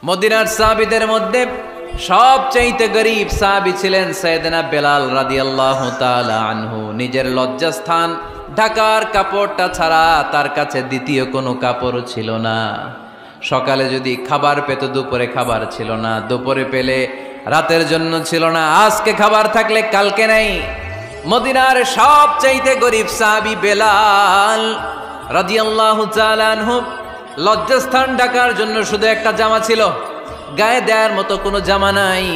মদিনার সাহাবীদের মধ্যে সবচাইতে গরীব সাহাবী ছিলেন সাইয়েদনা বেলাল রাদিয়াল্লাহু তাআলা আনহু। নিজের লজ্জাস্থান ঢাকার কাপড়টা ছাড়া তার কাছে দ্বিতীয় কোনো কাপড় ছিল না। সকালে যদি খাবার পেত, দুপুরে খাবার ছিল না, দুপুরে পেলে রাতের জন্য ছিল না, আজকে খাবার থাকলে কালকে নাই। মদিনার সবচাইতে গরীব সাহাবী বেলাল রাদিয়াল্লাহু তাআলা আনহু, লজ্জাস্থান ঢাকার জন্য শুধু একটা জামা ছিল, গায়ে দেওয়ার মতো কোনো জামা নাই।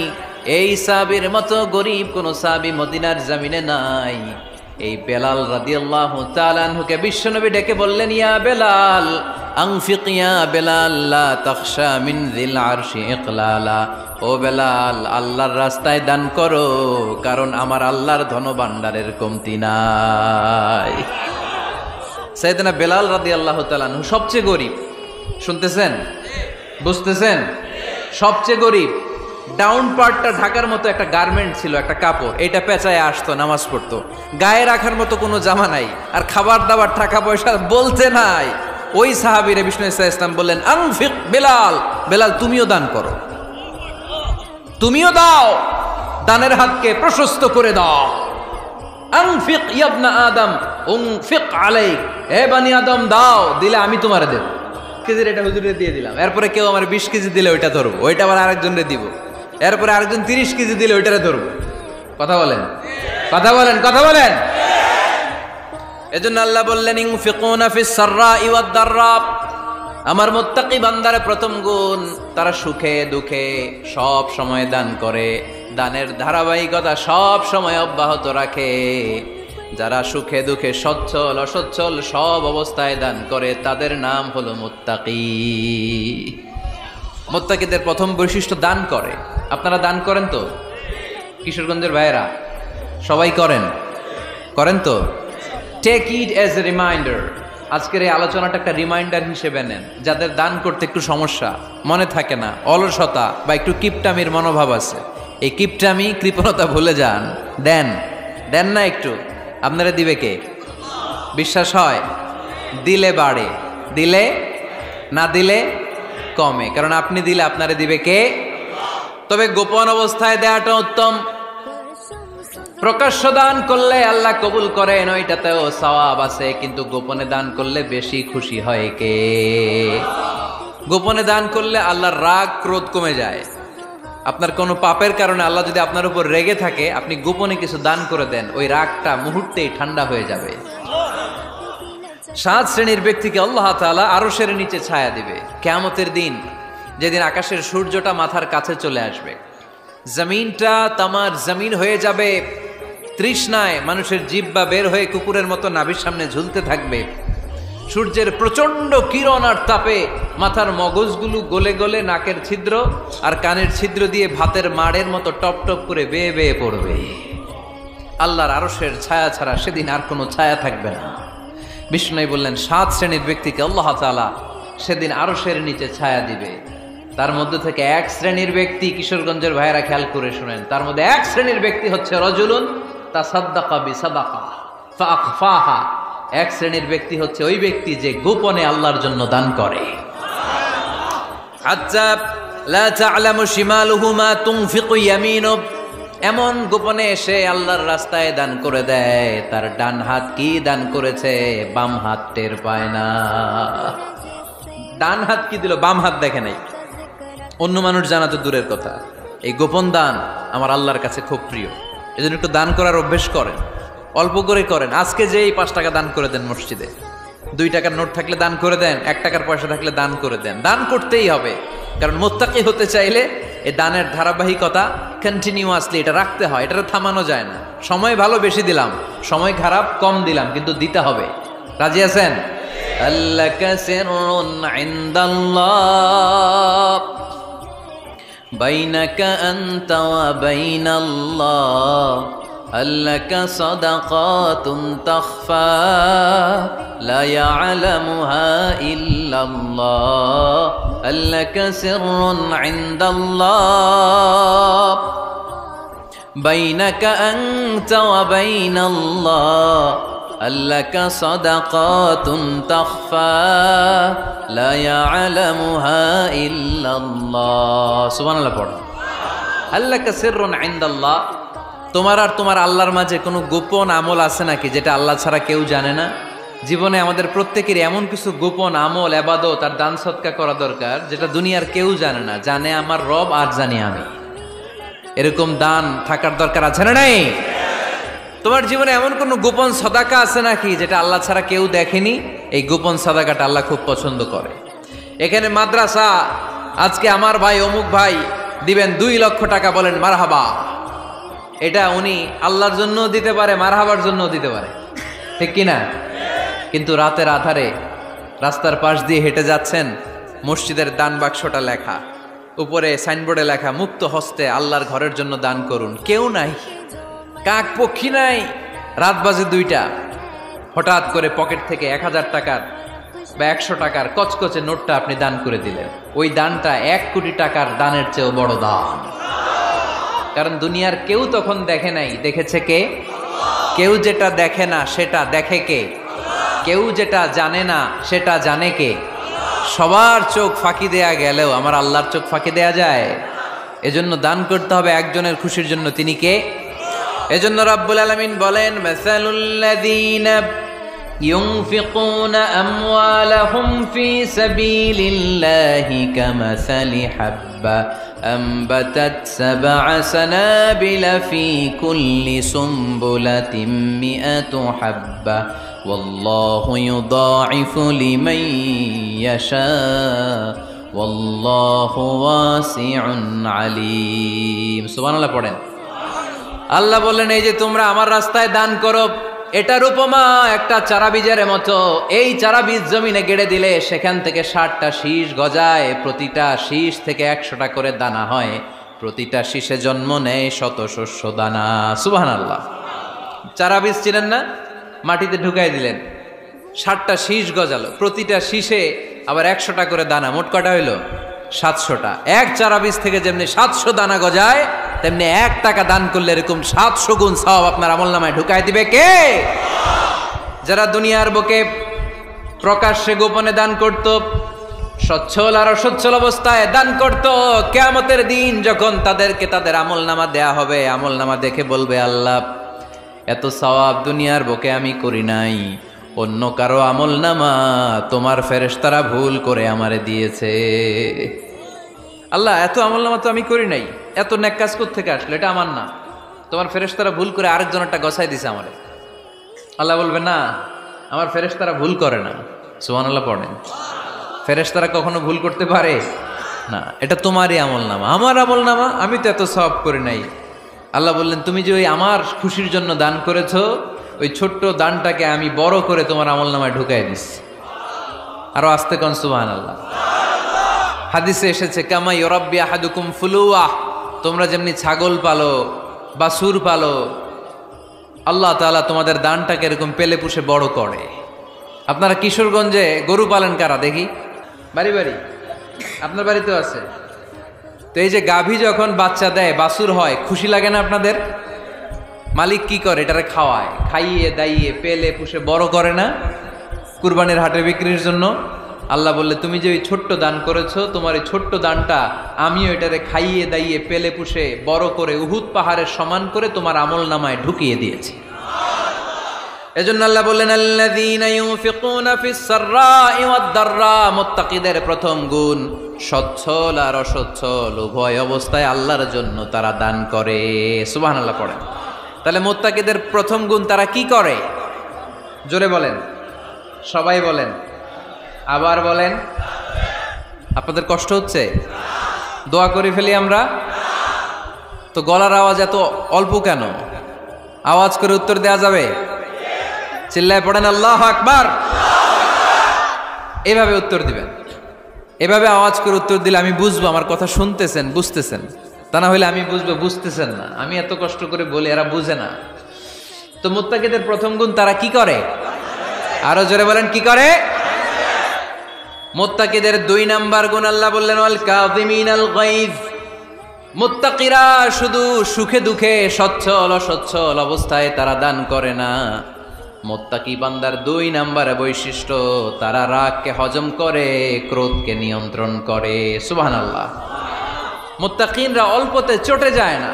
এই সাহাবীর মতো গরীব কোনো সাহাবী মদিনার জমিনে নাই। এই বেলাল রাদিয়াল্লাহু তাআলা আনহুকে বিশ্বনবী ডেকে বললেন, ইয়া বেলাল আনফিক ইয়া বেলাল লা তাখশা মিন যিল আরশি ইকলালা। ও বেলাল, আল্লাহর রাস্তায় দান করো, কারণ আমার আল্লাহর ধনভাণ্ডারের কমতি নাই। সাইয়েদনা বেলাল রাদিয়াল্লাহু তাআলা আনহু সবচেয়ে গরীব। শুনতেছেন? বুঝতেছেন? সবচেয়ে গরীব। ডাউন পার্টটা ঢাকার মতো একটা গার্মেন্ট ছিল, একটা কাপড়, এটা পেঁচায় আসতো, নামাজ পড়তো। গায়ে রাখার মতো কোনো জামা নাই, আর খাবার দাবার টাকা পয়সা বলতে নাই। ওই সাহাবীরে বিষ্ণু ইসা ইসলাম বললেন, আনফিক বেলাল, বেলাল তুমিও দান করো, তুমিও দাও, দানের হাতকে প্রশস্ত করে দাও। আনফিক ইবনা আদম উনফিক আলাইক, হে বানি আদম দাও, দিলে আমি তোমারে দেব। কেজির এটা হুজুরে দিয়ে দিলাম, এরপরে কেউ আমার 20 কেজি দিলে ওইটা ধরবো, ওইটা আবার আরেকজনরে দিব, এরপরে আরেকজন 30 কেজি দিলে ওইটারে ধরবো। কথা বলেন, কথা বলেন, কথা বলেন। এজন্য আল্লাহ বললেন, ইনফিকুনা ফিস সাররাই ওয়াদ দাররা। আমার মুত্তাকি বান্দার প্রথম গুণ, তারা সুখে দুঃখে সব সময় দান করে, দানের ধারাবাহিকতা সব সময় অব্যাহত রাখে। যারা সুখে দুঃখে সচ্ছল অসচ্ছল সব অবস্থায় দান করে, তাদের নাম হলো মুত্তাকি। মুত্তাকিদের প্রথম বৈশিষ্ট্য দান করে। আপনারা দান করেন তো? কিশোরগঞ্জের ভাইয়েরা সবাই করেন? করেন তো? Take it as a reminder. আজকের এই আলোচনাটা একটা রিমাইন্ডার হিসেবে নেন। যাদের দান করতে একটু সমস্যা, মনে থাকে না, অলসতা বা একটু কিপটামির মনোভাব আছে, এই কিপটামি কৃপণতা ভুলে যান, দেন। দেন না একটু? আপনারা দিবে কে? বিশ্বাস হয়? দিলে বাড়ে, দিলে না দিলে কমে, কারণ আপনি দিলে আপনারে দিবে কে? তবে গোপন অবস্থায় দেওয়াটা উত্তম। প্রকাশ্য দান করলে আল্লাহ কবুল করেন, ওইটাতেও সওয়াব আছে, কিন্তু গোপনে দান করলে বেশি খুশি হয় কে? গোপনে দান করলে আল্লাহর রাগ ক্রোধ কমে যায়। আপনার কোনো পাপের কারণে আল্লাহ যদি আপনার উপর রেগে থাকে, আপনি গোপনে কিছু দান করে দেন, ওই রাগটা মুহূর্তেই ঠান্ডা হয়ে যাবে। 7 শ্রেণীর ব্যক্তিকে আল্লাহ তাআলা আরশের নিচে ছায়া দিবে কিয়ামতের দিন, যেদিন আকাশের সূর্যটা মাথার কাছে চলে আসবে, জমিনটা তামার জমিন হয়ে যাবে, তৃষ্ণায় মানুষের জিহ্বা বের হয়ে কুকুরের মতো নাভির সামনে ঝুলতে থাকবে। সূর্যের প্রচন্ড কিরণ আর তাপে মাথার মগজগুলো গলে গলে নাকের ছিদ্র আর কানের ছিদ্র দিয়ে ভাতের মাড়ের মতো টপ টপ করে বেয়ে বেয়ে পড়বে। আল্লাহর আরশের ছায়া ছাড়া সেদিন আর কোনো ছায়া থাকবে না। বিষ্ণু বললেন, 7 শ্রেণীর ব্যক্তিকে আল্লাহ তাআলা সেদিন আরশের নিচে ছায়া দিবে। তার মধ্যে থেকে 1 শ্রেণীর ব্যক্তি, কিশোরগঞ্জের ভাইয়েরা খেয়াল করে শুনেন, তার মধ্যে 1 শ্রেণীর ব্যক্তি হচ্ছে রজুলুন তাসাদ্দাকা বিসাদাকা ফাআখফাহা। 1 শ্রেণীর ব্যক্তি হচ্ছে ওই ব্যক্তি যে গোপনে আল্লাহর জন্য দান করে। হাত্তা লা তা'লামু শিমালুহু মা তুনফিকু ইয়ামিনু। এমন গোপনে এসে আল্লাহর রাস্তায় দান করে দেয়, তার ডান হাত কি দান করেছে বাম হাত টের পায় না। ডান হাত কি দিল, বাম হাত দেখে নাই। অন্য মানুষ জানা তো দূরের কথা, এই গোপন দান আমার আল্লাহর কাছে খুব প্রিয়। এজন্য একটু দান করার অভ্যেস করেন, অল্প করে করেন। আজকে যে এই 5 টাকা দান করে দেন মসজিদে, 2 টাকার নোট থাকলে দান করে দেন, 1 টাকার পয়সা থাকলে দান করে দেন। দান করতেই হবে, কারণ মুত্তাকি হতে চাইলে এই দানের ধারাবাহিকতা কন্টিনিউয়াসলি এটা রাখতে হয়, এটা থামানো যায় না। সময় ভালো বেশি দিলাম, সময় খারাপ কম দিলাম, কিন্তু দিতে হবে। রাজি আছেন? আল্লাকা সিররুন ইনদাল্লাহ বাইনাকা আনতা ওয়া বাইনাল্লাহ, আল্লাকা সাদাকাতুন তাখফা লা ইয়ালামুহা ইল্লাল্লাহ, আল্লাকা সিররুন ইনদাল্লাহ বাইনাকা আনতা ওয়া বাইনাল্লাহ আল্লাকা সাদাকাতুন তাখফা লা ইয়ালামুহা ইল্লাল্লাহ। সুবহানাল্লাহ পড়ো। আল্লাকা সিররুন ইনদাল্লাহ, তোমার আর তোমার আল্লাহর মাঝে কোনো গোপন আমল আছে নাকি যেটা আল্লাহ ছাড়া কেউ জানে না? জীবনে আমাদের প্রত্যেকেরই এমন কিছু গোপন আমল, ইবাদত আর দান সদকা করা দরকার যেটা দুনিয়ার কেউ জানে না, জানে আমার রব আর জানি আমি। এরকম দান থাকার দরকার আছে না নাই? তোমার জীবনে এমন কোন গোপন সাদাকা আছে নাকি যেটা আল্লাহ ছাড়া কেউ দেখেনি? এই গোপন সাদাকাটা আল্লাহ খুব পছন্দ করে। এখানে মাদ্রাসা, আজকে আমার ভাই অমুক ভাই দিবেন 2 লক্ষ টাকা, বলেন মারহাবা। এটা উনি আল্লাহর জন্য দিতে পারে, মারহাবার জন্য দিতে পারে, ঠিক কিনা? কিন্তু রাতের আধারে রাস্তার পাশ দিয়ে হেঁটে যাচ্ছেন, মসজিদের দান বাক্সটা লেখা, উপরে সাইনবোর্ডে লেখা মুক্ত হস্তে আল্লাহর ঘরের জন্য দান করুন। কেউ নাই, কাক পক্ষী নাই, রাত বাজে 2টা, হঠাৎ করে পকেট থেকে 1000 টাকার বা 100 টাকার কচকচে নোটটা আপনি দান করে দিলেন। ওই দানটা 1 কোটি টাকার দানের চেয়েও বড় দান। কারণ দুনিয়ার কেউ তখন দেখে নাই, দেখেছে কে? কেউ যেটা দেখে না সেটা দেখে কে? কেউ যেটা জানে না সেটা জানে কে? সবার চোখ ফাঁকি দেয়া গেলেও আমার আল্লাহর চোখ ফাঁকি দেয়া যায়? এজন্য দান করতে হবে একজনের খুশির জন্য, তিনি কে? এজন্য রাব্বুল আলামিন বলেন, মাসালুল্লাযীনা ইউনফিকুনা আমওয়ালাহুম ফি সাবিলিল্লাহি কামাসালি হাব্বা আনবাতাত 7 সানাবিলা ফি কুল্লি সুমবুলাতিন মিআতু হাব্বা ওয়াল্লাহু ইউদাঈফু লিমান ইয়াশা ওয়াল্লাহু ওয়াসিউন আলীম। সুবহানাল্লাহ পড়েন। আল্লাহ বললেন, এই যে তোমরা আমার রাস্তায় দান করো, এটার উপমা একটা চারা বীজের মতো। এই চারা বীজ জমিনে গেড়ে দিলে সেখান থেকে 60টা শীষ গজায়, প্রতিটা শীষ থেকে 100টা করে দানা হয়, প্রতিটা শীষে জন্ম নেয় 100 শস্য দানা। সুবহানাল্লাহ। চারা বীজ ছিলেন না, মাটিতে ঢুকাই দিলেন, 60টা শীষ গজালো, প্রতিটা শীষে আবার 100টা করে দানা, মোট কটা হইল? 700টা। এক চারা বীজ থেকে যেমনি 700 দানা গজায়, তেমনি 1 টাকা দান করলে এরকম 700 গুণ সওয়াব আপনার আমলনামায় ঢুকাই দিবে কে? যারা দুনিয়ার বুকে প্রকাশ্যে গোপনে দান করত, সচ্ছল আর অসচ্ছল অবস্থায় দান করত, কিয়ামতের দিন যখন তাদেরকে তাদের আমলনামা দেয়া হবে, আমলনামা দেখে বলবে, আল্লাহ এত সওয়াব দুনিয়ার বুকে আমি করি নাই, অন্য কারো আমলনামা তোমার ফেরেশতারা ভুল করে আমারে দিয়েছে। আল্লাহ এত আমলনামা তো আমি করি নাই, এত নেক কাজ কোত্থেকে আসলো? এটা আমার না, তোমার ফেরেশতারা ভুল করে আরেকজনেরটা গছাই দিছে আমারে। আল্লাহ বলবে, না, আমার ফেরেশতারা ভুল করে না। সুবহানাল্লাহ পড়েন। ফেরেশতারা কখনো ভুল করতে পারে না, এটা তোমারই আমলনামা, আমার আমলনামা, আমি তো এত সওয়াব করি নাই। আল্লাহ বললেন, তুমি যে ওই আমার খুশির জন্য দান করেছো, ওই ছোট্ট দানটাকে আমি বড় করে তোমার আমলনামায় ঢুকাই দিচ্ছি। আরো আস্তে কোন সুবহানাল্লাহ। হাদিসে এসেছে, কামা ইউরাব্বি আহাদুকুম ফুলুয়াহ, তোমরা যেমনি ছাগল পালো, বাছুর পালো, আল্লাহ তাআলা তোমাদের দানটাকে এরকম পেলে পুষে বড় করে। আপনারা কিশোরগঞ্জে গরু পালেন কারা দেখি? বাড়ি বাড়ি, আপনার বাড়িতেও আছে। তো এই যে গাভী যখন বাচ্চা দেয়, বাছুর হয়, খুশি লাগে না আপনাদের? মালিক কি করে? এটারে খাওয়ায়, খাইয়ে দাইয়ে পেলে পুষে বড় করে না? কুরবানির হাটে বিক্রির জন্য। আল্লাহ বললে, তুমি যে ওই ছোট্ট দান করেছো, তোমার এই ছোট্ট দানটা আমিও এটারে খাইয়ে দাইয়ে পেলে পুষে বড় করে উহুদ পাহাড়ের সমান করে তোমার আমলনামায় ঢুকিয়ে দিয়েছি। এজন্য আল্লাহ বললেন, আল্লাযীনা ইউনফিকুনা ফিস সাররাই ওয়াদ দাররা, মুত্তাকিদের প্রথম গুণ সচ্ছল আর অসচ্ছল উভয় অবস্থায় আল্লাহর জন্য তারা দান করে। সুবহানাল্লাহ পড়েন। তাহলে মুত্তাকিদের প্রথম গুণ, তারা কি করে? জোরে বলেন, সবাই বলেন, আবার বলেন। আপনাদের কষ্ট হচ্ছে? দোয়া করে ফেলি আমরা তো। গলার আওয়াজ এত অল্প কেন? আওয়াজ করে উত্তর দেয়া যাবে? চিল্লায় পড়েন আল্লাহু আকবার। এভাবে উত্তর দিবেন, এভাবে আওয়াজ করে উত্তর দিলে আমি বুঝবো আমার কথা শুনতেছেন, বুঝতেছেন। তা না হলে আমি বুঝবো বুঝতেছেন না, আমি এত কষ্ট করে বলি এরা বুঝে না। তো মুত্তাকিদের প্রথম গুণ, তারা কি করে? আরো জোরে বলেন, কি করে? মুত্তাকিদের 2 নাম্বার গুণ আল্লাহ বললেন, ওয়াল কাযিমিনাল গায়জ। মুত্তাকিরা শুধু সুখে দুঃখে, সচ্ছল অসচ্ছল অবস্থায় তারা দান করে না, মুত্তাকি বান্দার 2 নম্বরে বৈশিষ্ট্য, তারা রাগকে হজম করে, ক্রোধকে নিয়ন্ত্রণ করে। সুবহানাল্লাহ। মুত্তাকিনরা অল্পতে চটে যায় না,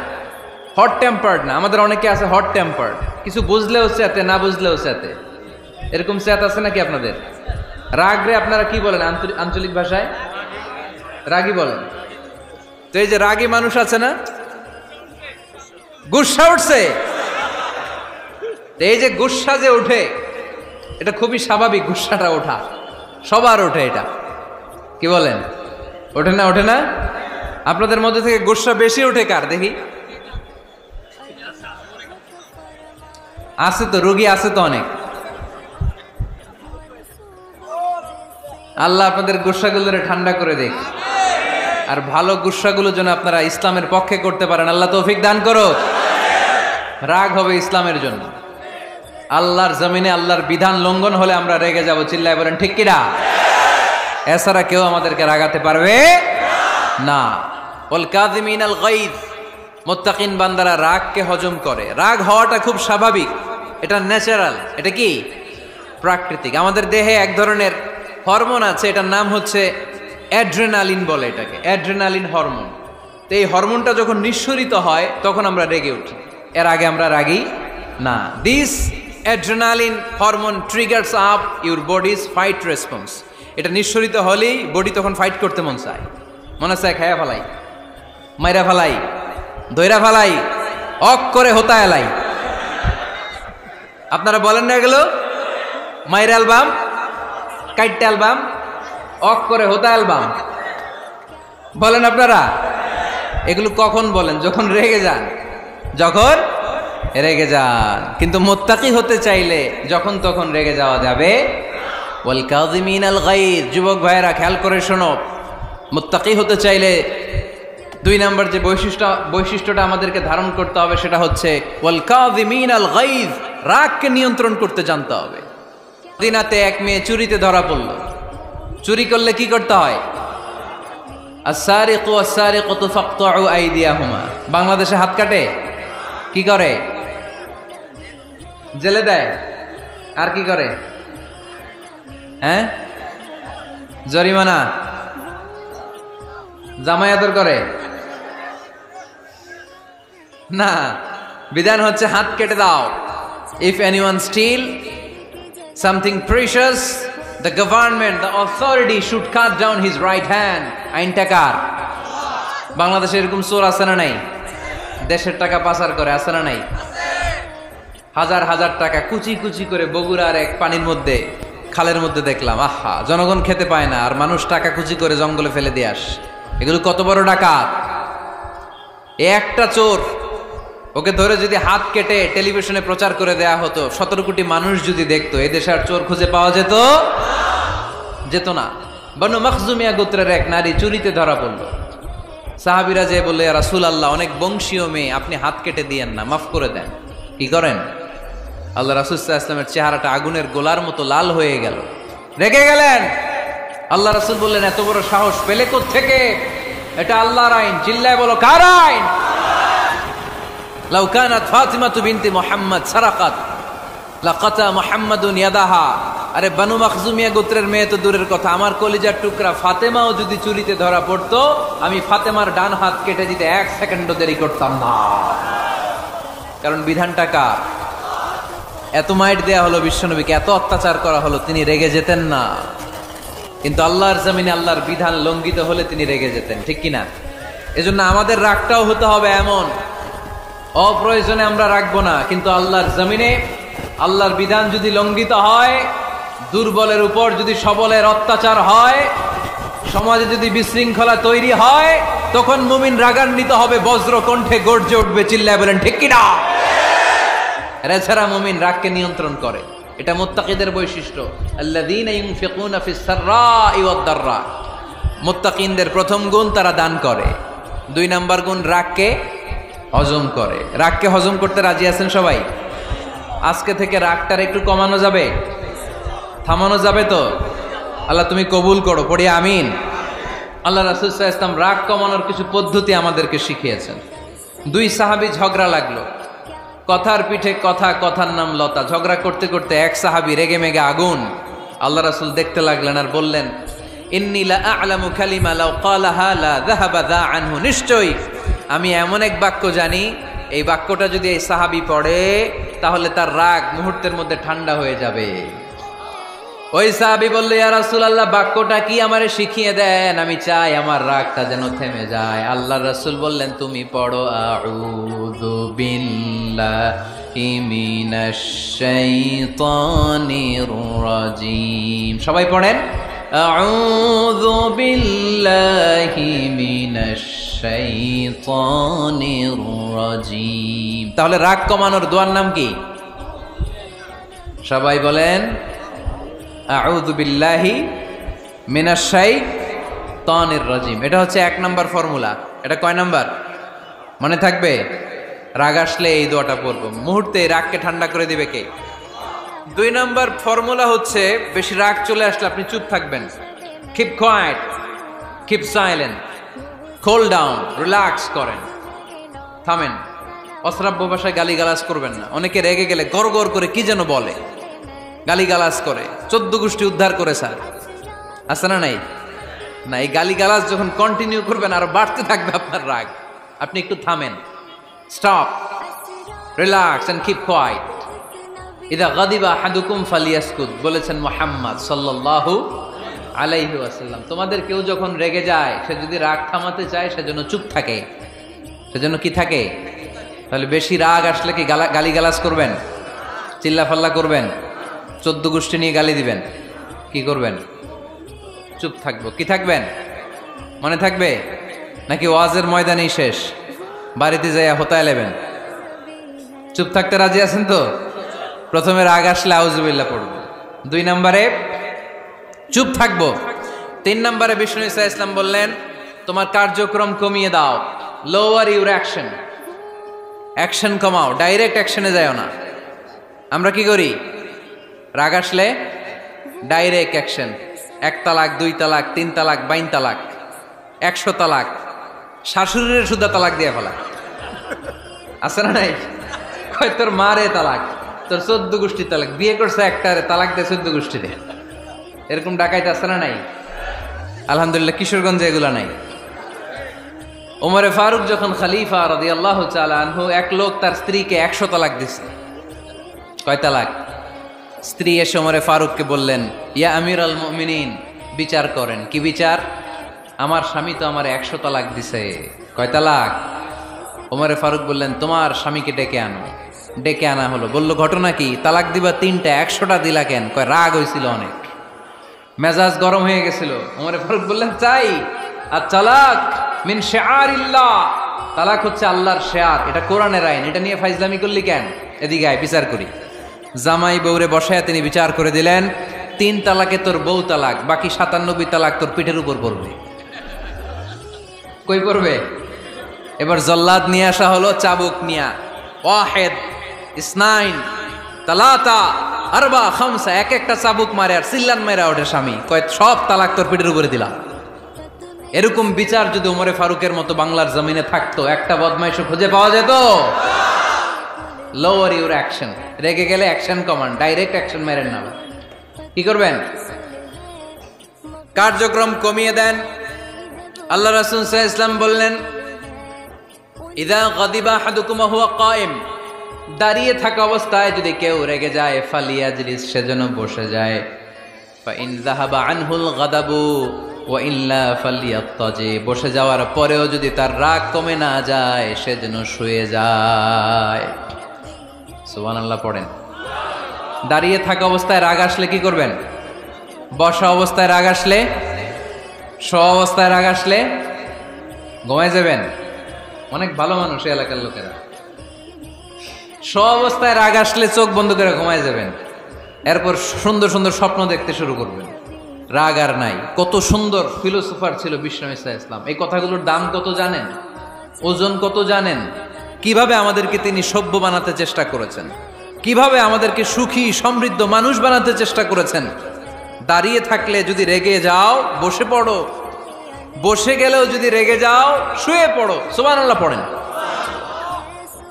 হট টেম্পার্ড না। আমাদের অনেকে আছে হট টেম্পার্ড, কিছু বুঝলেও চেতে, না বুঝলেও চেতে। এরকম চেত আছে নাকি আপনাদের? রাগরে আপনারা কি বলেন আঞ্চলিক ভাষায়? রাগী বলেন। তো এই যে রাগী মানুষ আছে না, গুসা উঠছে, এই যে গুসা যে ওঠে, এটা খুবই স্বাভাবিক। গুসাটা ওঠা সবার ওঠে, এটা কি বলেন? ওঠে না? ওঠে না? আপনাদের মধ্যে থেকে গুসা বেশি ওঠে কার দেখি? আছে তো, রোগী আছে তো অনেক। আল্লাহ আপনাদের গুসাগুলোরে ঠান্ডা করে দেখ, আর ভালো গুসাগুলো যেন আপনারা ইসলামের পক্ষে করতে পারেন। আল্লাহ তৌফিক দান করো। রাগ হবে ইসলামের জন্য। আল্লাহর জমিনে আল্লাহর বিধান লঙ্ঘন হলে আমরা রেগে যাব। চিল্লায় বলেন ঠিক কিনা? এছাড়া কেউ আমাদেরকে রাগাতে পারবে না। ওয়াল কাযিমিনাল গায়জ, মুত্তাকিন বান্দারা রাগকে হজম করে। রাগ হওয়াটা খুব স্বাভাবিক, এটা ন্যাচারাল, এটা কি প্রাকৃতিক। আমাদের দেহে এক ধরনের হরমোন আছে, এটার নাম হচ্ছে অ্যাড্রেনালিন বলে এটাকে, অ্যাড্রেনালিন হরমোন। তো এই হরমোনটা যখন নিঃসরিত হয় তখন আমরা রেগে উঠি, এর আগে আমরা রাগি না। This adrenaline hormone triggers up your bodies fight response. এটা নিঃসরিত হলেই বডি তখন ফাইট করতে মন চায়, মনে চায় খায়া ফেলাই, মাইরা ফেলাই, দইরা ফেলাই, অক করে হোতা এলাই। আপনারা বলেন না এগুলো? মাইরা অ্যালবাম, কাইটটা অ্যালবাম, অক করে হোতা অ্যালবাম বলেন আপনারা? এগুলো কখন বলেন? যখন রেগে যান, যখন রেগে যান। কিন্তু মুত্তাকি হতে চাইলে যখন তখন রেগে যাওয়া যাবে। ওয়াল কাযিমিনাল গায়জ, যুবক ভাইয়েরা খেয়াল করে শোনো, মুত্তাকি হতে চাইলে 2 নম্বর যে বৈশিষ্ট্যটা আমাদেরকে ধারণ করতে হবে সেটা হচ্ছে ওয়াল কাযিমিনাল গায়জ, রাগকে নিয়ন্ত্রণ করতে জানতে হবে। মদিনাতে এক মেয়ে চুরিতে ধরা পড়ল। চুরি করলে কি করতে হয়? আস-সারিকু ওয়াস-সারিকাতু ফাকতাউ আইদিয়াহুমা। বাংলাদেশে হাত কাটে, কি করে? জেলে দেয়। আর কি করে? হ্যাঁ, জরিমানা, জামাই আদর করে না, বিধান হচ্ছে হাত কেটে দাও। If anyone steal something precious, the government, the authority should cut down his right hand. আইনটা কার? বাংলাদেশে এরকম চোর আছে না নাই? দেশের টাকা পাচার করে, আছে না নাই? হাজার হাজার টাকা কুচি কুচি করে বগুড়ার এক পানির মধ্যে, খালের মধ্যে দেখলাম। আহা, জনগণ খেতে পায় না, আর মানুষ টাকা কুচি করে জঙ্গলে ফেলে দিয়ে আস। এগুলো কত বড় ডাকাত! একটা চোর, ওকে ধরে যদি হাত কেটে টেলিভিশনে প্রচার করে দেয়া হতো, 17 কোটি মানুষ যদি দেখতো, এদেশে আর চোর খুঁজে পাওয়া যেত না। বনু মখজুমিয়া গোত্রের এক নারী চুরিতে ধরা পড়ল। সাহাবীরা যে বললে, ইয়া রাসূলুল্লাহ, অনেক বংশীয় মেয়ে, আপনি হাত কেটে দিয়েন না, মাফ করে দেন। কি করেন? আল্লাহ রাসূল সাল্লাল্লাহু আলাইহি ওয়াসাল্লামের চেহারাটা আগুনের গোলার মতো লাল হয়ে গেল, রেগে গেলেন। আল্লাহ রাসূল বললেন, এত বড় সাহস পেলে কোত্থেকে? এটা আল্লাহর আইন। চিল্লায় বলো, কার আইন? লাউ কানাত ফাতিমাতু বিনতি মুহাম্মদ সারাকাত লাকাতা মুহাম্মাদুন ইয়াদাহা। আরে বনু মখজুমিয়া গোত্রের মেয়ে তো দূরের কথা, আমার কলিজার টুকরা ফাতেমাও যদি চুরিতে ধরা পড়তো, আমি ফাতেমার ডান হাত কেটে দিতে 1 সেকেন্ডও দেরি করতাম না। কারণ বিধানটা কার? এত মাইট দেয়া হলো বিশ্বনবীকে, এত অত্যাচার করা হলো, তিনি রেগে যেতেন না। কিন্তু আল্লাহর জমিনে আল্লাহর বিধান লঙ্ঘিত হলে তিনি রেগে যেতেন, ঠিক কিনা? এজন্য আমাদের রাগটাও হতে হবে এমন, অপ্রয়োজনে আমরা রাখবো না, কিন্তু আল্লাহর জমিনে আল্লাহর বিধান যদি লঙ্ঘিত হয়, দুর্বলের উপর যদি সবলের অত্যাচার হয়, সমাজে যদি বিশৃঙ্খলা তৈরি হয়, তখন মুমিন রাগান্বিত হবে, বজ্র কণ্ঠে গর্জে উঠবে। চিল্লায় বলেন ঠিক কিনা? এছাড়া মুমিন রাগকে নিয়ন্ত্রণ করে, এটা মুত্তাকিদের বৈশিষ্ট্য। আল্লাযীনা ইউনফিকুনা ফিস সাররাই ওয়াদ দাররা। মুত্তাকিনদের প্রথম গুণ, তারা দান করে। 2 নাম্বার গুণ, রাগকে হজম করে। রাগকে হজম করতে রাজি আছেন সবাই? আজকে থেকে রাগটার একটু কমানো যাবে, থামানো যাবে তো? আল্লাহ তুমি কবুল করো, পড়ি আমিন। আল্লাহ রাসূল সাল্লাল্লাহু আলাইহি ওয়াসাল্লাম রাগ কমানোর কিছু পদ্ধতি আমাদেরকে শিখিয়েছেন। 2 সাহাবী ঝগড়া লাগলো, কথার পিঠে কথা, কথার নাম লতা। ঝগড়া করতে করতে এক সাহাবী রেগে মেগে আগুন। আল্লাহ রাসূল দেখতে লাগলেন আর বললেন, ইন্নী লা আ'লামু কালিমা লাউ ক্বালাহা লা যাহাবা যা আনহু। নিশ্চয়ই আমি এমন এক বাক্য জানি, এই বাক্যটা যদি এই সাহাবী পড়ে তাহলে তার রাগ মুহূর্তের মধ্যে ঠান্ডা হয়ে যাবে। ওই সাহাবী বলল, ইয়া রাসূলুল্লাহ, বাক্যটা কি আমারে শিখিয়ে দেন, আমি চাই আমার রাগটা যেন থেমে যায়। আল্লাহর রাসূল বললেন, তুমি পড়ো আউযু বিল্লাহি মিনাশ শাইতানির রাজীম। সবাই পড়েন, আউযু বিল্লাহি মিনাশ শাইতানির রাজীম। তাহলে রাগ কমানোর দোয়ার নাম কি? সবাই বলেন, আউযু বিল্লাহি মিনাশ শাইতানির রাজীম। এটা হচ্ছে 1 নাম্বার ফর্মুলা। এটা কয় নাম্বার মনে থাকবে? রাগ আসলে এই দোয়াটা পড়বো, মুহূর্তে রাগকে ঠান্ডা করে দিবে কে? 2 নাম্বার ফর্মুলা হচ্ছে, বেশি রাগ চলে আসলে আপনি চুপ থাকবেন। Keep quiet, keep silent, cool down, relax করেন, থামেন। অশ্রাব্য ভাষায় গালিগালাজ করবেন না। অনেকে রেগে গেলে গড় গড় করে কি যেন বলে, গালিগালাজ করে, 14 গোষ্ঠী উদ্ধার করে স্যার, আছে না নাই? না, এই গালিগালাজ যখন কন্টিনিউ করবেন আরো বাড়তে থাকবে আপনার রাগ। আপনি একটু থামেন, stop, relax and keep quiet. ইদা গাদিবা আহাদুকুম ফালিয়াসকুত, বলেছেন মুহাম্মদ সাল্লাল্লাহু আলাইহি ওয়াসাল্লাম। তোমাদের কেউ যখন রেগে যায়, সে যদি রাগ থামাতে চায় সেজন্য চুপ থাকে। সেজন্য কি থাকে? তাহলে বেশি রাগ আসলে কি গালিগালাজ করবেন, চিল্লাফাল্লা করবেন, 14 গোষ্ঠী নিয়ে গালি দিবেন? কি করবেন? চুপ থাকবো। কি থাকবেন? মনে থাকবে? নাকি ওয়াজের ময়দানেই শেষ, বাড়িতে যাইয়া হোতায় নেবেন? চুপ থাকতে রাজি আছেন তো? প্রথমে রাগ আসলে আউযুবিল্লাহ পড়বো, 2 নম্বরে চুপ থাকবো, 3 নম্বরে বিষ্ণু ঈসা ইসলাম বললেন, তোমার কার্যক্রম কমিয়ে দাও, লোয়ার ইউর অ্যাকশন, অ্যাকশন কমাও, ডাইরেক্ট অ্যাকশনে যাও না। আমরা কি করি? রাগ আসলে ডাইরেক্ট অ্যাকশন, 1 তালাক, 2 তালাক, 3 তালাক, 22 তালাক, 100 তালাক, শাশুড়ির সুদ্ধা তালাক দিয়ে ফেলা, আছে না নাই? কয় তোর মারে তালাক, তোর 14 গোষ্ঠী তালাক, বিয়ে করছে একটারে তালাক দিয়ে 14 গোষ্ঠীতে। এরকম ডাকাইতে আছে না নাই? আলহামদুলিল্লাহ কিশোরগঞ্জে এগুলা নাই। ওমরে ফারুক যখন খলিফা রাদিয়াল্লাহু তাআলা আনহু, এক লোক তার স্ত্রীকে 100 তালাক দিছে। কয় তালাক? স্ত্রী এসে ওমরে ফারুককে বললেন, ইয়া আমিরুল মুমিনিন, বিচার করেন। কি বিচার? আমার স্বামী তো আমার 100 তালাক দিছে। কয় তালাক? ওমরে ফারুক বললেন, তোমার স্বামীকে ডেকে আনো। ডেকে আনা হলো। বলল, ঘটনা কি? তালাক দিবা 3টা, 100টা দিলা কেন? কয় রাগ হয়েছিল অনেক, মেজাজ গরম হয়ে গেছিল। ওমরে ফারুক বললেন, চাই আর তালাক মিন শিআরিল্লাহ, তালাক হচ্ছে আল্লাহর শিআর, এটা কোরআনের আইন, এটা নিয়ে ফাইজলামি করলি কেন? এদিকে আয়, বিচার করি। জামাই বউরে বসায় তিনি বিচার করে দিলেন, 3 তালাকে তোর বউ তালাক, বাকি 97 তালাক তোর পিঠের উপর পড়বে। কই পড়বে? এবার জল্লাদ নিয়ে আসা হলো, চাবুক নিয়া, ওয়াহিদ, ইসনাইন, তালাতা, আরবা, খামসা, এক একটা চাবুক মারে আর সিল্লান মেরা ওঠে স্বামী। কয় সব তালাক তোর পিঠের উপরে দিলাম। এরকম বিচার যদি ওমরে ফারুকের মতো বাংলার জমিনে থাকতো, একটা বদমাইশও খুঁজে পাওয়া যেত? Lower your action. রেগে গেলে অ্যাকশন কমান, ডাইরেক্ট অ্যাকশন মেরেন না। কি করবেন? কার্যক্রম কমিয়ে দেন। আল্লাহ রাসূল সাল্লাল্লাহু আলাইহি ওয়াসাল্লাম বললেন, ইযা গাদিবা আহাদুকুম ওয়া হুয়া কায়েম, দাঁড়িয়ে থাকা অবস্থায় যদি কেউ রেগে যায়, ফালিয়াজলিস, সেজন্য বসে যায়। ফা ইন যাহাবা আনহুল গাদাবু ওয়া ইল্লা ফালিয়াত্তাজি, বসে যাওয়ার পরেও যদি তার রাগ কমে না যায়, সেজন্য শুয়ে যায়। সুবহানাল্লাহ পড়েন। দাঁড়িয়ে থাকা অবস্থায় রাগ আসলে কি করবেন? বসা অবস্থায় রাগ আসলে, শোয়া অবস্থায় রাগ আসলে ঘুমায় যাবেন। অনেক ভালো মানুষ এই এলাকার লোকেরা। শোয়া অবস্থায় রাগ আসলে চোখ বন্ধ করে ঘুমায় যাবেন। এরপর সুন্দর সুন্দর স্বপ্ন দেখতে শুরু করবেন। রাগ আর নাই। কত সুন্দর ফিলোসোফার ছিল বিষ্ণু ঈসা ইসলাম। এই কথাগুলোর দাম কত জানেন? ওজন কত জানেন? কিভাবে আমাদেরকে তিনি সভ্য বানাতে চেষ্টা করেছেন, কিভাবে আমাদেরকে সুখী সমৃদ্ধ মানুষ বানাতে চেষ্টা করেছেন। দাঁড়িয়ে থাকলে যদি রেগে যাও, বসে পড়ো। বসে গেলেও যদি রেগে যাও, শুয়ে পড়ো। সুবহানাল্লাহ পড়েন।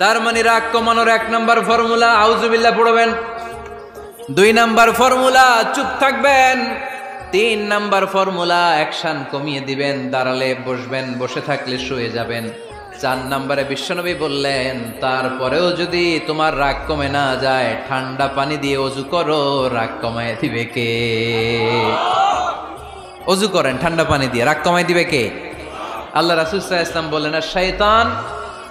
তার মানে রাগ কমানোর 1 নাম্বার ফর্মুলা আউযুবিল্লাহ পড়বেন, 2 নাম্বার ফর্মুলা চুপ থাকবেন, 3 নাম্বার ফর্মুলা অ্যাকশন কমিয়ে দিবেন, দাঁড়ালে বসবেন, বসে থাকলে শুয়ে যাবেন। 4 নাম্বারে বিশ্বনবী বললেন তারপরেও যদি তোমার রাগ কমে না যায় ঠান্ডা পানি দিয়ে ওযু করো, রাগ কমায় দিবে কে? ওযু করেন ঠান্ডা পানি দিয়ে, রাগ কমায় দিবে কে? আল্লাহ রাসূল সাল্লাল্লাহু আলাইহি ওয়াসাল্লাম বললেন আর শয়তান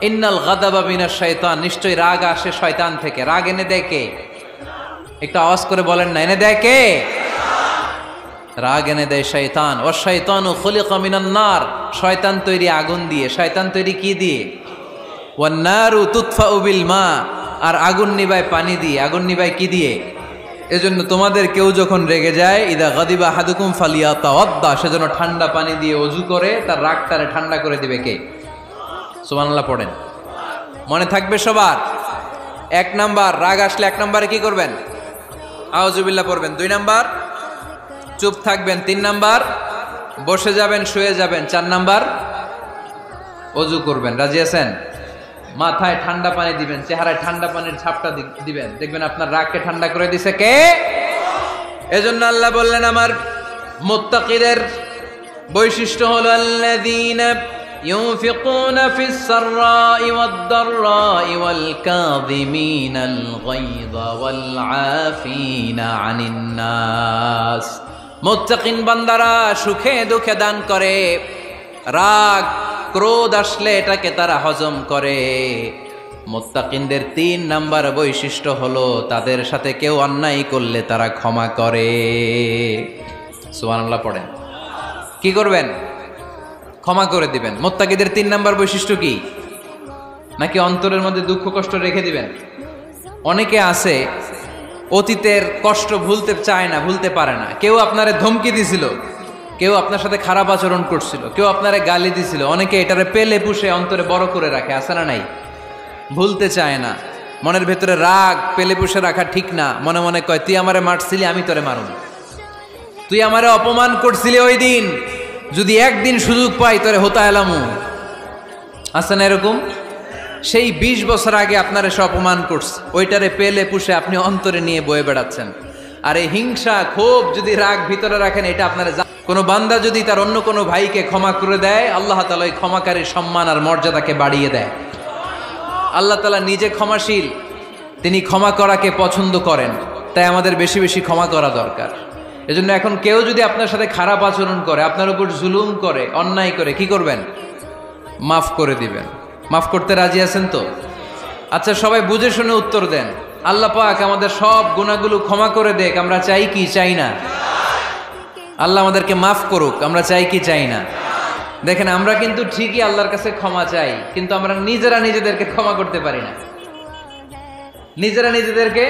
ইন্নাল গাদাবা মিনাশ শয়তান, নিশ্চয়ই রাগ আসে শয়তান থেকে। রাগ এনে দেয় কে? একটু আওয়াজ করে বলেন না, এনে দেয় কে? রাগ এনে দেয় শয়তান। ও শয়তানু খুলিকা মিনান নার, শয়তান তৈরি আগুন দিয়ে। শয়তান তৈরি কি দিয়ে? ওয়ান নারু তুতফাউ বিল মা, আর আগুন নিবায় পানি দিয়ে। আগুন নিবায় কি দিয়ে? এজন্য তোমাদের কেউ যখন রেগে যায় ইদা গাদিবা আহাদুকুম ফালিয়াতাওয়াদ্দা, সেজন্য ঠান্ডা পানি দিয়ে ওযু করে তার রাগটারে ঠান্ডা করে দিবে কে? সুবহানাল্লাহ পড়েন, মনে থাকবে সবার। 1 নাম্বার রাগ আসলে 1 নাম্বারে কি করবেন? আউযুবিল্লাহ পড়বেন। 2 নাম্বার চুপ থাকবেন। 3 নাম্বার বসে যাবেন, শুয়ে যাবেন। 4 নাম্বার ওযু করবেন। রাজি আছেন? মাথায় ঠান্ডা পানি দিবেন, চেহারায় ঠান্ডা পানির ছাপটা দিবেন, দেখবেন আপনার রাগকে ঠান্ডা করে দিছে কে? এজন্য আল্লাহ বললেন আমার মুত্তাকিদের বৈশিষ্ট্য হলো আল্লাযীনা ইউনফিকুনা ফিস সাররাই ওয়াদ দাররাই ওয়াল কাযিমিনাল গায়যা ওয়াল আফিনা আনিন নাস। মুত্তাকিন বান্দারা সুখে দুঃখে দান করে, রাগ ক্রোধ আসলে এটাকে তারা হজম করে। মুত্তাকিনদের 3 নাম্বার বৈশিষ্ট্য হলো তাদের সাথে কেউ অন্যায় করলে তারা ক্ষমা করে। সুবহানাল্লাহ পড়েন। কি করবেন? ক্ষমা করে দিবেন। মুত্তাকিদের 3 নাম্বার বৈশিষ্ট্য কি? নাকি অন্তরের মধ্যে দুঃখ কষ্ট রেখে দিবেন? অনেকে আছে অতীতের কষ্ট ভুলতে চায় না, ভুলতে পারে না। কেউ আপনারে ধমকি দিছিল, কেউ আপনার সাথে খারাপ আচরণ করছিল, কেউ আপনারে গালি দিছিল, অনেকে এটারে পেলে পুষে অন্তরে বড় করে রাখে, আছে না নাই? ভুলতে চায় না। মনের ভেতরে রাগ পেলে পুষে রাখা ঠিক না। মনে মনে কয় তুই আমারে মারছিলি, আমি তোরে মারুম। তুই আমারে অপমান করছিলি ওই দিন, যদি একদিন সুযোগ পাই তোরে হতা এলামু। আছে না এরকম? সেই 20 বছর আগে আপনার এসে অপমান করছে, ওইটারে পেলে পুষে আপনি অন্তরে নিয়ে বয়ে বেড়াচ্ছেন। আর এই হিংসা ক্ষোভ যদি রাগ ভিতরে রাখেন, এটা আপনারা কোন বান্দা যদি তার অন্য কোনো ভাইকে ক্ষমা করে দেয়, আল্লাহ তাআলা ওই ক্ষমাকারীর সম্মান আর মর্যাদাকে বাড়িয়ে দেয়। আল্লাহ তাআলা নিজে ক্ষমাশীল, তিনি ক্ষমা করাকে পছন্দ করেন, তাই আমাদের বেশি বেশি ক্ষমা করা দরকার। এজন্য এখন কেউ যদি আপনার সাথে খারাপ আচরণ করে, আপনার উপর জুলুম করে, অন্যায় করে, কি করবেন? মাফ করে দিবেন। মাফ করতে রাজি আছেন তো? আচ্ছা সবাই বুঝে শুনে উত্তর দেন। আল্লাহ পাক আমাদের সব গুনাহগুলো ক্ষমা করে দেখ, আমরা চাই কি চাই না? আল্লাহ আমাদেরকে মাফ করুক, আমরা চাই কি চাই না? দেখেন আমরা কিন্তু ঠিকই আল্লাহর কাছে ক্ষমা চাই, কিন্তু আমরা নিজেরা নিজেদেরকে ক্ষমা করতে পারি না। নিজেরা নিজেদেরকে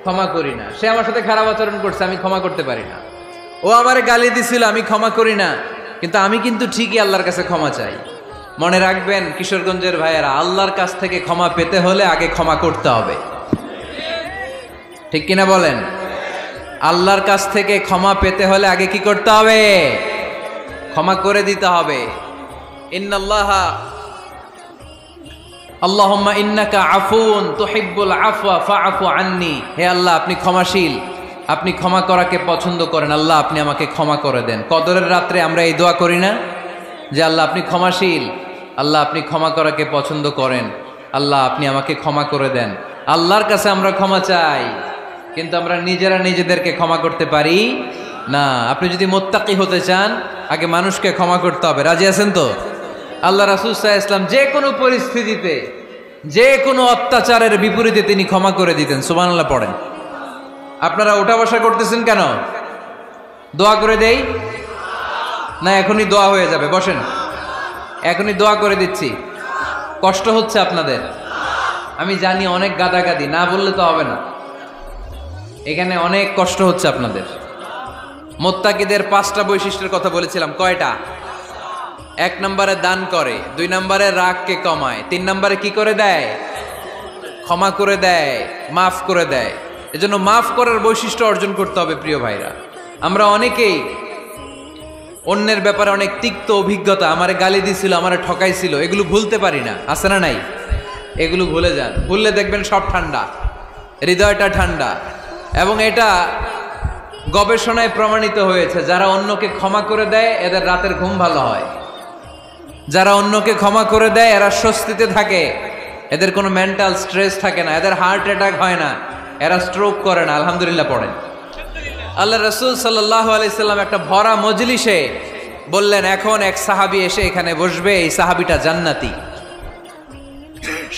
ক্ষমা করি না। সে আমার সাথে খারাপ আচরণ করছে, আমি ক্ষমা করতে পারি না। ও আমারে গালি দিছিল, আমি ক্ষমা করি না, কিন্তু আমি কিন্তু ঠিকই আল্লাহর কাছে ক্ষমা চাই। মনে রাখবেন কিশোরগঞ্জের ভাইয়েরা, আল্লাহর কাছ থেকে ক্ষমা পেতে হলে আগে ক্ষমা করতে হবে। ঠিক কিনা বলেন? আল্লাহর কাছ থেকে ক্ষমা পেতে হলে আগে কি করতে হবে? ক্ষমা করে দিতে হবে। ইন্নাল্লাহা আল্লাহুম্মা ইন্নাকা আফুন তুহিব্বুল আফওয়া ফাআফু আন্নি। হে আল্লাহ, আপনি ক্ষমাশীল, আপনি ক্ষমা করাকে পছন্দ করেন। আল্লাহ আপনি আমাকে ক্ষমা করে দেন। কদরের রাত্রে আমরা এই দোয়া করি না যে আল্লাহ আপনি ক্ষমাশীল, আল্লাহ আপনি ক্ষমা করাকে পছন্দ করেন, আল্লাহ আপনি আমাকে ক্ষমা করে দেন। আল্লাহর কাছে আমরা ক্ষমা চাই, কিন্তু আমরা নিজেরা নিজেদেরকে ক্ষমা করতে পারি না। আপনি যদি মুত্তাকি হতে চান, আগে মানুষকে ক্ষমা করতে হবে। রাজি আছেন তো? আল্লাহ রাসূল সাল্লাল্লাহু আলাইহি ওয়াসাল্লাম যে কোনো পরিস্থিতিতে, যে কোনো অত্যাচারের বিপরীতে তিনি ক্ষমা করে দিতেন। সুবহানাল্লাহ পড়েন। আপনারা ওঠা বসা করতেছেন কেন? দোয়া করে দেই না? এখনই দোয়া হয়ে যাবে, বসেন। এখনই দোয়া করে দিচ্ছি। কষ্ট হচ্ছে আপনাদের, আমি জানি, অনেক গাদাগাদি, না বললে তো হবে না। এখানে অনেক কষ্ট হচ্ছে আপনাদের। মুত্তাকিদের 5টা বৈশিষ্ট্যের কথা বলেছিলাম। কয়টা? 1 নম্বরে দান করে, 2 নম্বরে রাগকে কমায়, 3 নম্বরে কি করে দেয়? ক্ষমা করে দেয়, মাফ করে দেয়। এজন্য মাফ করার বৈশিষ্ট্য অর্জন করতে হবে প্রিয় ভাইরা। আমরা অনেকেই অন্যের ব্যাপারে অনেক তিক্ত অভিজ্ঞতা, আমারে গালি দিছিল, আমারে ঠকাইছিল, এগুলো ভুলতে পারি না। আছে না নাই? এগুলো ভুলে যান, ভুললে দেখবেন সব ঠান্ডা, হৃদয়টা ঠান্ডা। এবং এটা গবেষণায় প্রমাণিত হয়েছে, যারা অন্যকে ক্ষমা করে দেয় এদের রাতের ঘুম ভালো হয়। যারা অন্যকে ক্ষমা করে দেয় এরা স্বস্তিতে থাকে, এদের কোনো মেন্টাল স্ট্রেস থাকে না, এদের হার্ট অ্যাটাক হয় না, এরা স্ট্রোক করে না। আলহামদুলিল্লাহ পড়েন। আল্লাহ রাসূল সাল্লাল্লাহু আলাইহি সাল্লাম একটা ভরা মজলিসে বললেন, এখন এক সাহাবী এসে এখানে বসবে, এই সাহাবীটা জান্নাতি।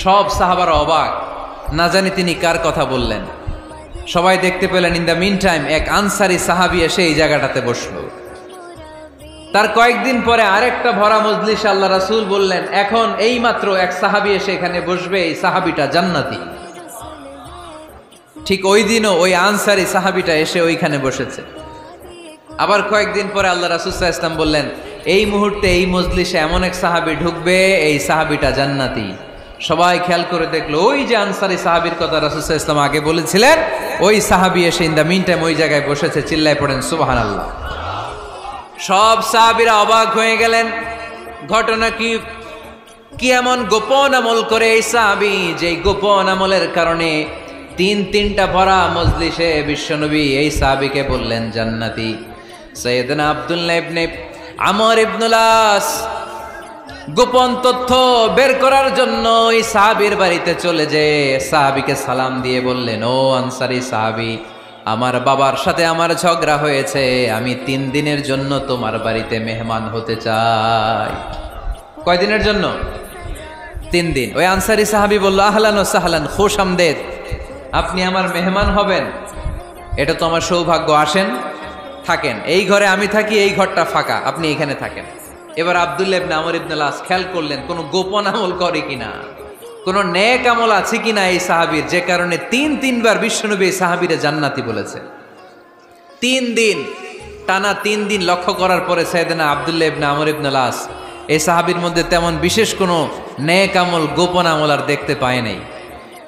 সব সাহাবারা অবাক, না জানি তিনি কার কথা বললেন। সবাই দেখতে পেলেন ইন দ্য মিন টাইম এক আনসারি সাহাবী এসে এই জায়গাটাতে বসলো। তার কয়েকদিন পরে আরেকটা ভরা মজলিসে আল্লাহ রাসূল বললেন, এখন এই মাত্র এক সাহাবী এসে এখানে বসবে, এই সাহাবীটা জান্নাতি। ঠিক ওই দিনও ওই আনসারি সাহাবীটা এসে ওইখানে বসেছে। আবার কয়েকদিন পরে আল্লাহ রাসূল সাল্লাল্লাহু আলাইহি ওয়াসাল্লাম বললেন, এই মুহূর্তে এই মজলিসে এমন এক সাহাবী ঢুকবে, এই সাহাবীটা জান্নাতি। সবাই খেয়াল করে দেখলো, ওই যে আনসারি সাহাবীর কথা রাসূল সাল্লাল্লাহু আলাইহি ওয়াসাল্লাম আগে বলেছিলেন, ওই সাহাবী এসে ইন দ্য মিন টাইম ওই জায়গায় বসেছে। চিল্লায় পড়েন সুবহানাল্লাহ। সব সাহাবীরা অবাক হয়ে গেলেন, ঘটনা কি? কি এমন গোপন আমল করে এই সাহাবী, যে গোপন আমলের কারণে তিনটা ভরা মজলিসে বিশ্বনবী এই সাহাবীকে বললেন জান্নাতি। সাইয়েদনা আব্দুল্লাহ ইবনে আমর ইবনুল আস গোপন তথ্য বের করার জন্য ওই সাহাবীর বাড়িতে চলে যেয়ে সাহাবীকে সালাম দিয়ে বললেন, ও আনসারী সাহাবী, আমার বাবার সাথে আমার ঝগড়া হয়েছে, আমি 3 দিনের জন্য তোমার বাড়িতে মেহমান হতে চাই। কয়দিনের জন্য? 3 দিন। ওই আনসারী সাহাবী বলল, আহলান ওয়া সাহলান, খুশ আমদেদ, আপনি আমার মেহমান হবেন, এটা তো আমার সৌভাগ্য। আসেন, থাকেন, এই ঘরে আমি থাকি, এই ঘরটা ফাঁকা, আপনি এখানে থাকেন। এবার আব্দুল্লাহ ইবনে আমর ইবনুল আস খেয়াল করলেন কোনো গোপন আমল করে কিনা, কোনো নেক আমল আছে কিনা এই সাহাবীর, যে কারণে 3বার বিশ্বনবী এই সাহাবীরে জান্নাতি বলেছে। 3 দিন টানা 3 দিন লক্ষ্য করার পরে সাইয়েদনা আব্দুল্লাহ ইবনে আমর ইবনুল আস এই সাহাবীর মধ্যে তেমন বিশেষ কোনো নেক আমল, গোপন আমল আর দেখতে পায় নাই।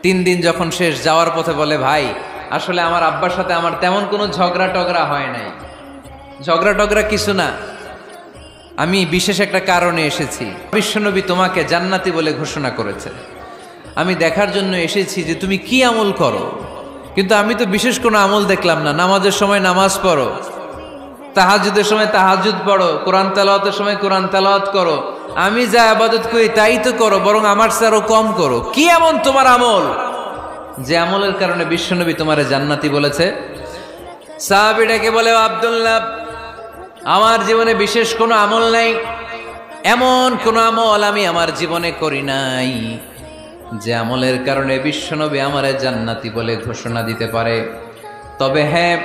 3 দিন যখন শেষ, যাওয়ার পথে বলে, ভাই আসলে আমার আব্বার সাথে আমার তেমন কোনো ঝগড়া টগড়া হয় নাই, ঝগড়া টগড়া কিছু না, আমি বিশেষ একটা কারণে এসেছি। বিশ্বনবী তোমাকে জান্নাতি বলে ঘোষণা করেছে, আমি দেখার জন্য এসেছি যে তুমি কি আমল করো, কিন্তু আমি তো বিশেষ কোনো আমল দেখলাম না। নামাজের সময় নামাজ পড়ো, তাহাজ্জুদের সময় তাহাজ্জুদ পড়ো, কোরআন তেলাওয়াতের সময় কোরআন তেলাওয়াত করো, আমি যা ইবাদত করি তাই তো করো, বরং আমার চেয়ে আরো কম করো। কি এমন তোমার আমল যে আমলের কারণে বিশ্বনবী তোমারে জান্নাতি বলেছে? সাহাবীটাকে বলে, আব্দুল্লাহ, আমার জীবনে বিশেষ কোনো আমল নাই, এমন কোন আমল আমি আমার জীবনে করি নাই যে আমলের কারণে বিশ্বনবী আমারে জান্নাতি বলে ঘোষণা দিতে পারে। তবে হ্যাঁ,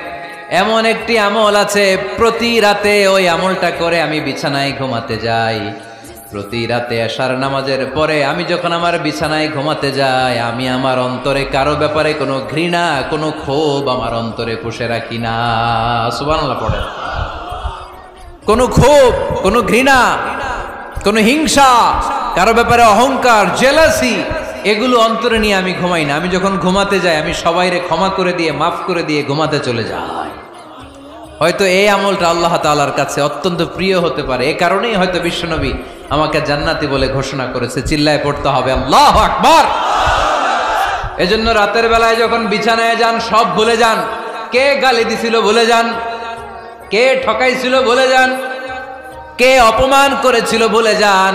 এমন একটি আমল আছে, প্রতি রাতে ওই আমলটা করে আমি বিছানায় ঘুমাতে যাই। প্রতি রাতে এশার নামাজের পরে আমি যখন আমার বিছানায় ঘুমাতে যাই, আমি আমার অন্তরে কারো ব্যাপারে কোনো ঘৃণা, কোনো ক্ষোভ আমার অন্তরে পুষে রাখি না। সুবহানাল্লাহ পড়ে। কোনো ক্ষোভ, কোনো ঘৃণা, কোনো হিংসা, কারো ব্যাপারে অহংকার, জেলাসি, এগুলো অন্তরে নিয়ে আমি ঘুমাই না। আমি যখন ঘুমাতে যাই, আমি সবাইরে ক্ষমা করে দিয়ে, মাফ করে দিয়ে ঘুমাতে চলে যাই। হয়তো এই আমলটা আল্লাহ তাআলার কাছে অত্যন্ত প্রিয় হতে পারে, এ কারণেই হয়তো বিশ্বনবী আমাকে জান্নাতি বলে ঘোষণা করেছে। চিল্লায় পড়তে হবে আল্লাহু আকবার। এজন্য রাতের বেলায় যখন বিছানায় যান, সব ভুলে যান। কে গালি দিছিল ভুলে যান, কে ঠকাইছিল ভুলে যান, কে অপমান করেছিল ভুলে যান,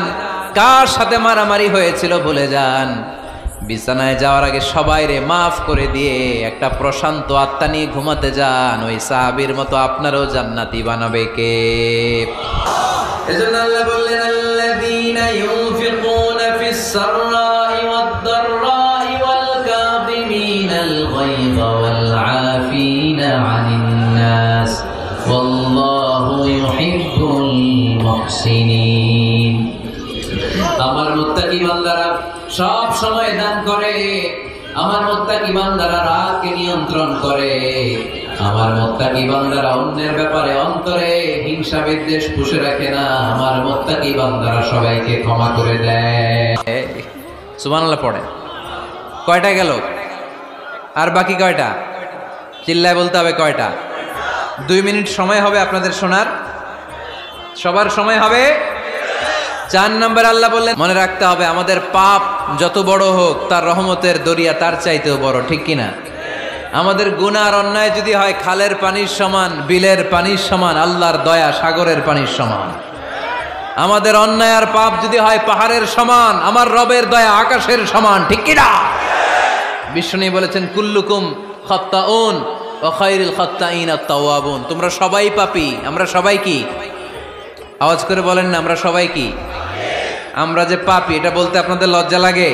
কার সাথে মারামারি হয়েছিল ভুলে যান। বিছানায় যাওয়ার আগে সবাইরে মাফ করে দিয়ে একটা প্রশান্ত আত্মা নিয়ে ঘুমাতে যান। ওই সাহাবীর মতো আপনারও জান্নাতি বানাবে কে? এজন্য আল্লাহ বললেন, আল্লাযীনা ইউনফিকুনা ফিস সাররাই ওয়াদ দাররাই ওয়াল কাযিমিনাল গায়যা ওয়াল আফিনা আনিন নাস ওয়াল্লাহু ইউহিব্বুল মুহসিনিন। আমার মুত্তাকি বান্দারা সব সময় দান করে, আমার মুত্তাকি বান্দারা রাগকে নিয়ন্ত্রণ করে, আমার মুত্তাকি বান্দারা অন্যের ব্যাপারে অন্তরে হিংসা বিদ্বেষ পুষে রাখে না, আমার মুত্তাকি বান্দারা সবাইকে ক্ষমা করে দেয়। সুবহানাল্লাহ পড়ে। কয়টা গেল? আর বাকি কয়টা? চিল্লায় বলতে হবে কয়টা? 2 মিনিট সময় হবে আপনাদের শোনার। সবার সময় হবে? 4 নম্বরে আল্লাহ বললেন, মনে রাখতে হবে আমাদের পাপ যত বড় হোক তার রহমতের দরিয়া তার চাইতেও বড়, ঠিক কিনা? আমাদের গুনাহ আর অন্যায় যদি হয় খালের পানির সমান, বিলের পানির সমান, আল্লাহর দয়া সাগরের পানির সমান। আমাদের অন্যায় আর পাপ যদি হয় পাহাড়ের সমান, আমার রবের দয়া আকাশের সমান, ঠিক কিনা? বিষ্ণু বলেছেন, কুল্লুকুম খাত্তাউন ওয়া খায়রুল খাত্তাইন আত-তাওয়াবুন। তোমরা সবাই পাপী। আমরা সবাই কি? আওয়াজ করে বলেন না, আমরা সবাই কি? আমরা যে পাপী এটা বলতে আপনাদের লজ্জা লাগে?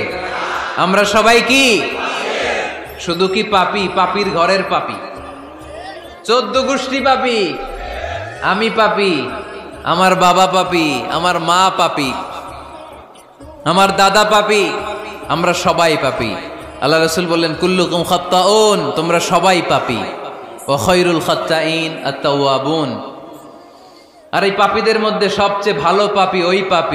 আমরা সবাই কি? শুধু কি পাপী? পাপীর ঘরের পাপী, 14 গোষ্ঠী পাপী। আমি পাপী, আমার বাবা পাপী, আমার মা পাপী, আমার দাদা পাপী, আমরা সবাই পাপী। আল্লাহ রাসূল বললেন, কুল্লুকুম খাত্তাউন, তোমরা সবাই পাপী, ওয়া খায়রুল খাত্তাইন আত-তাওয়াবুন। আর এই পাপীদের মধ্যে সবচেয়ে ভালো পাপী ওই পাপী